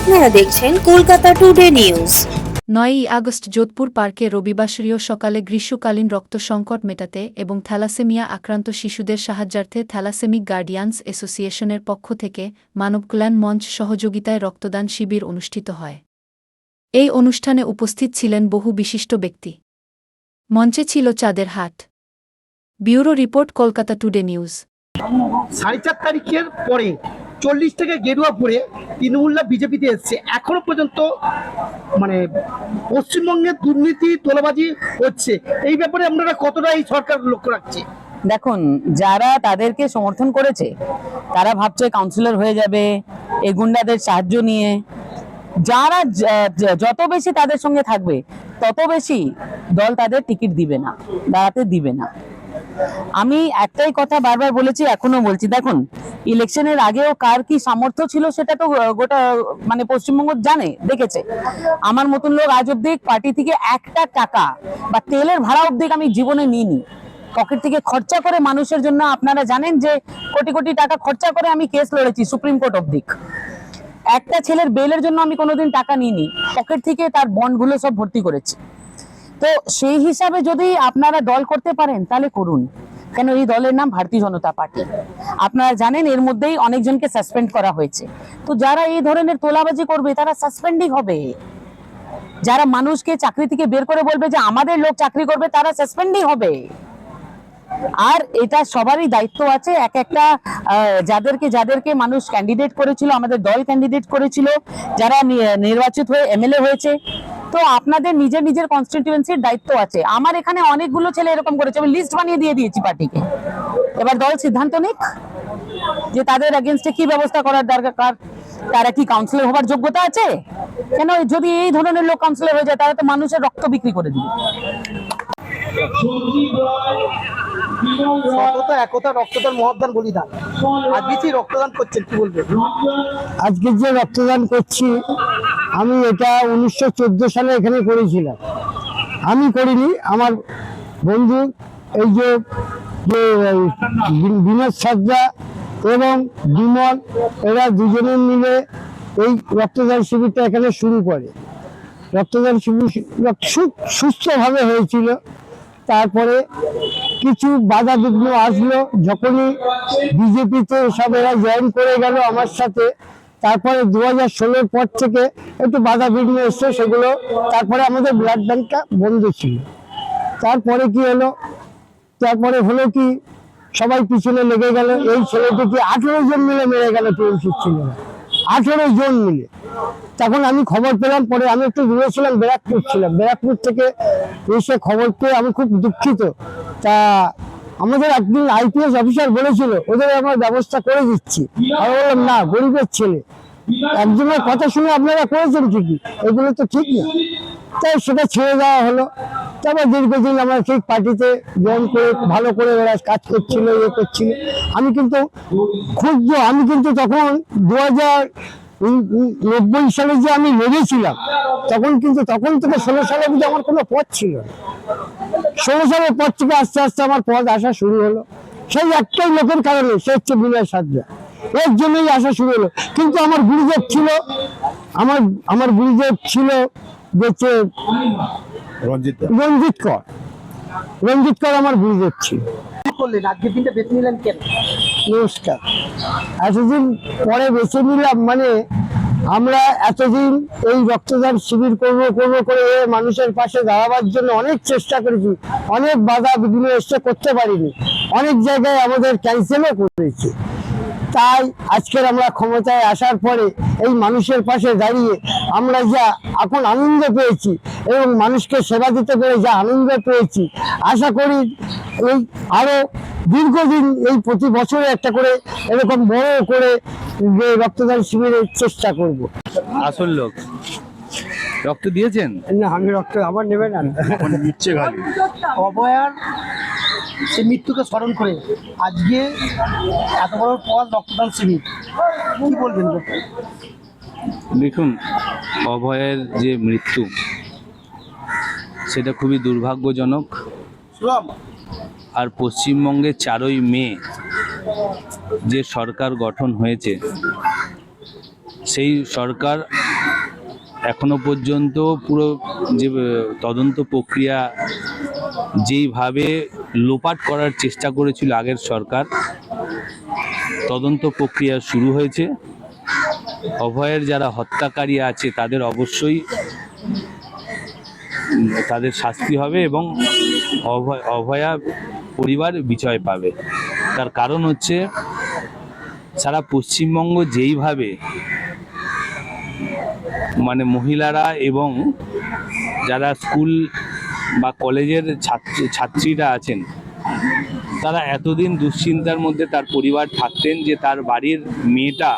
আপনারা দেখছেন Kolkata today news. 9ই আগস্ট যোধপুর পার্কে রবিবাসরীয় সকালে গ্রীষ্মকালীন রক্ত সংকট মেটাতে এবং থ্যালাসেমিয়া আক্রান্ত শিশুদের সাহায্যার্থে থ্যালাসেমিক গার্ডিয়ানস অ্যাসোসিয়েশনের পক্ষ থেকে মানবকল্যাণ মঞ্চ সহযোগিতায় রক্তদান শিবির অনুষ্ঠিত হয়। এই অনুষ্ঠানে উপস্থিত ছিলেন বহু বিশিষ্ট ব্যক্তি। মঞ্চে ছিল চাঁদের হাট। Bureau report, Kolkata today news. 4.5 তারিখের পরে 40 থেকে গেরুয়া পরে তৃণমূলরা বিজেপিতে এসছে। এখনো পর্যন্ত মানে পশ্চিমবঙ্গের দুর্নীতি তোলাবাজি হচ্ছে, এই ব্যাপারে আপনারা কতটা এই সরকার লক্ষ্য রাখছে? দেখুন, যারা তাদেরকে সমর্থন করেছে তারা ভাবছে কাউন্সিলর হয়ে যাবে এই গুন্ডাদের সাহায্য নিয়ে। যারা যত বেশি তাদের সঙ্গে থাকবে তত বেশি দল তাদের টিকিট দিবে না, দাঁড়াতে দিবে না। আমি একটাই কথা বারবার বলেছি, এখনো বলছি, দেখুন ইলেকশনের আগেও কার কি সামর্থ্য ছিল সেটা তো গোটা মানে পশ্চিমবঙ্গ জানে, দেখেছে। আমার মতন লোক আজ অব্দি পার্টি থেকে একটা টাকা বা তেলের ভাড়া অব্দি আমি জীবনে নিইনি। পকেট থেকে খরচা করে মানুষের জন্য, আপনারা জানেন যে কোটি কোটি টাকা খরচা করে আমি কেস লড়েছি সুপ্রিম কোর্ট অব্দি। একটা ছেলের বেলের জন্য আমি কোনোদিন টাকা নিইনি, পকেট থেকে তার বন্ডগুলো সব ভর্তি করেছি। তো সেই হিসাবে যদি আপনারা দল করতে পারেন তাহলে করুন, কেন এই দলের নাম ভারতীয় জনতা পার্টি। আপনারা জানেন এর মধ্যেই অনেকজনকে সাসপেন্ড করা হয়েছে। তো যারা এই ধরনের তোলাবাজি করবে তারা সাসপেন্ডিং হবে। যারা মানুষকে চাকরি থেকে বের করে বলবে যে আমাদের লোক চাকরি করবে, তারা সাসপেন্ডিং হবে। আর এটা সবারই দায়িত্ব আছে, এক একটা যাদেরকে মানুষ ক্যান্ডিডেট করেছিল, আমাদের দল ক্যান্ডিডেট করেছিল, যারা নির্বাচিত হয়ে এমএলএ হয়েছে, তো আপনাদের নিজের নিজের কনস্টিটিউয়েন্সির দায়িত্ব আছে। আমার এখানে অনেকগুলো ছেলে এরকম করেছে, আমি লিস্ট বানিয়ে দিয়ে দিয়েছি পার্টিকে। এবার দল সিদ্ধান্ত নিক যে তাদের এগেইনস্টে কি ব্যবস্থা করার দরকার। তারা কি কাউন্সিলর হবার যোগ্যতা আছে? কেন যদি এই ধরনের লোক কাউন্সিলর হয়ে যায় তারা তো মানুষের রক্ত বিক্রি করে দিবে। সততা, একতা, রক্তদান, মহাদান, বলিদান। আজকে যে রক্তদান করছেন কি বলবেন? আজকে যে রক্তদান করছি, আমি এটা 1914 সালে এখানে করেছিলাম। আমি করিনি, আমার বন্ধু এই যে বিনোদ সাজা এবং বিমল, এরা দুজনে মিলে এই রক্তদান শিবিরটা এখানে শুরু করে। রক্তদান শিবির সুস্থভাবে হয়েছিল। তারপরে কিছু বাধা বিঘ্ন আসলো, যখনই বিজেপিতে সব এরা জয়েন করে গেল আমার সাথে। তারপরে 2016 পর থেকে একটু বাধা বিঘ্ন এসছে, সেগুলো তারপরে আমাদের ব্লাড ব্যাংকটা বন্ধ ছিল। তারপরে কি হলো, তারপরে হলো কি সবাই পিছনে লেগে গেল। এই ছেলেটিকে 18 জন মিলে মেরে গেল টিএমসির ছেলেরা, 18 জন মিলে। তখন আমি খবর পেলাম, পরে আমি একটু দূরে ছিলাম, ব্যারাকপুর ছিলাম, ব্যারাকপুর থেকে এসে খবর পেয়ে আমি খুব দুঃখিত। তা আমাদের একদিন আইপিএস অফিসার বলেছিল ওদের আমরা ব্যবস্থা করে দিচ্ছি। আমি বললাম না, গরিবের ছেলে, একজনের কথা শুনে আপনারা করেছেন ঠিকই, এগুলো তো ঠিক না। তাই সেটা ছেড়ে দেওয়া হলো। তারপর দীর্ঘদিন আমরা ঠিক পার্টিতে জয়েন করে ভালো করে ওরা কাজ করছিল, ইয়ে করছিল। আমি কিন্তু ক্ষুব্ধ। আমি কিন্তু তখন 2090 সালে যে আমি লেগেছিলাম, তখন থেকে 16 সালে কিন্তু আমার কোনো পথ ছিল না। 16 সালের পর থেকে আস্তে আস্তে আমার পথ আসা শুরু হলো। সেই একটাই লোকের কারণে, সে হচ্ছে বিনয় সাজা। এর জন্যই আসা শুরু হলো। কিন্তু আমার গুরুদেব ছিল, আমার গুরুদেব ছিল যে রঞ্জিত কর আমার গুরুদেব ছিল। করলেন আজকের দিনটা বেছে নিলেন কেন? নমস্কার। এতদিন পরে বেছে নিলাম মানে, আমরা এতদিন এই রক্তদান শিবির করব করে মানুষের পাশে দাঁড়াবার জন্য অনেক চেষ্টা করেছি, অনেক বাধা বিঘ্ন এসে করতে পারিনি, অনেক জায়গায় আমাদের ক্যান্সেলও করেছি। তাই আজকের আমরা ক্ষমতায় আসার পরে এই মানুষের পাশে দাঁড়িয়ে আমরা যা এখন আনন্দ পেয়েছি এবং মানুষকে সেবা দিতে পেরে যা আনন্দ পেয়েছি, আশা করি এই আরো দীর্ঘদিন এই প্রতি বছরে একটা করে এরকম বড় করে রক্তদান শিবিরের চেষ্টা করব। আসল লোক রক্ত দিয়েছেন না, আমি রক্ত আমার নেবে না, নিচ্ছে খালি। অভয়ার সে মৃত্যুকে স্মরণ করে আজকে এত বড় পথ রক্তদান শিবির, কি বলবেন? দেখুন, অভয়ের যে মৃত্যু সেটা খুবই দুর্ভাগ্যজনক। আর পশ্চিমবঙ্গে 4ই মে যে সরকার গঠন হয়েছে, সেই সরকার এখনো পর্যন্ত পুরো যে তদন্ত প্রক্রিয়া যেইভাবে লোপাট করার চেষ্টা করেছিল আগের সরকার, তদন্ত প্রক্রিয়া শুরু হয়েছে। অভয়ের যারা হত্যাকারী আছে তাদের অবশ্যই তাদের শাস্তি হবে এবং অভয়া পরিবার বিজয় পাবে। তার কারণ হচ্ছে সারা পশ্চিমবঙ্গ যেইভাবে মানে মহিলারা এবং যারা স্কুল বা কলেজের ছাত্রীরা আছেন তারা এতদিন দুশ্চিন্তার মধ্যে তার পরিবার থাকতেন যে তার বাড়ির মেয়েটা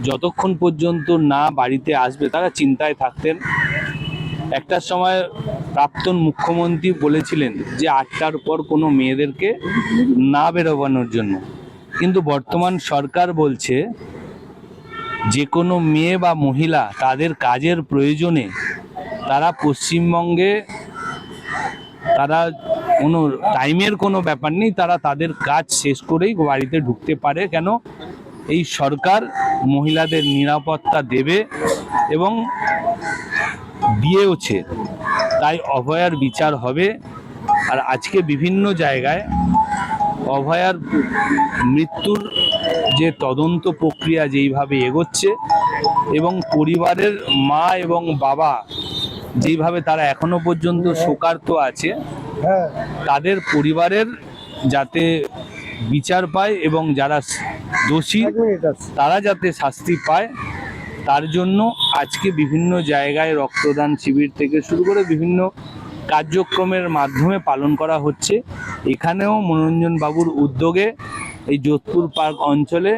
যতক্ষণ পর্যন্ত না বাড়িতে আসবে তারা চিন্তায় থাকতেন। একটা সময় প্রাক্তন মুখ্যমন্ত্রী বলেছিলেন যে 8টার পর কোনো মেয়েদেরকে না বেরোবানোর জন্য, কিন্তু বর্তমান সরকার বলছে যে কোনো মেয়ে বা মহিলা তাদের কাজের প্রয়োজনে তারা পশ্চিমবঙ্গে তারা কোনো টাইমের কোনো ব্যাপার নেই, তারা তাদের কাজ শেষ করেই বাড়িতে ঢুকতে পারে। কেন? এই সরকার মহিলাদের নিরাপত্তা দেবে এবং দিয়েওছে, তাই অভয়ার বিচার হবে। আর আজকে বিভিন্ন জায়গায় অভয়ার মৃত্যুর যে তদন্ত প্রক্রিয়া যেইভাবে এগোচ্ছে এবং পরিবারের মা এবং বাবা যেইভাবে তারা এখনো পর্যন্ত শোকার্ত আছে, তাদের পরিবারের যাতে বিচার পায় এবং যারা দোষী তারা যাতে শাস্তি পায়, তার জন্য আজকে বিভিন্ন জায়গায় রক্তদান শিবির থেকে শুরু করে বিভিন্ন কার্যক্রমের মাধ্যমে পালন করা হচ্ছে। এখানেও মনোরঞ্জন বাবুর উদ্যোগে এই যোধপুর পার্ক অঞ্চলে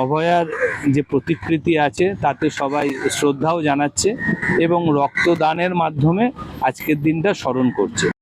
অভয়ার যে প্রতিকৃতি আছে তাতে সবাই শ্রদ্ধাও জানাচ্ছে এবং রক্তদানের মাধ্যমে আজকের দিনটা স্মরণ করছে।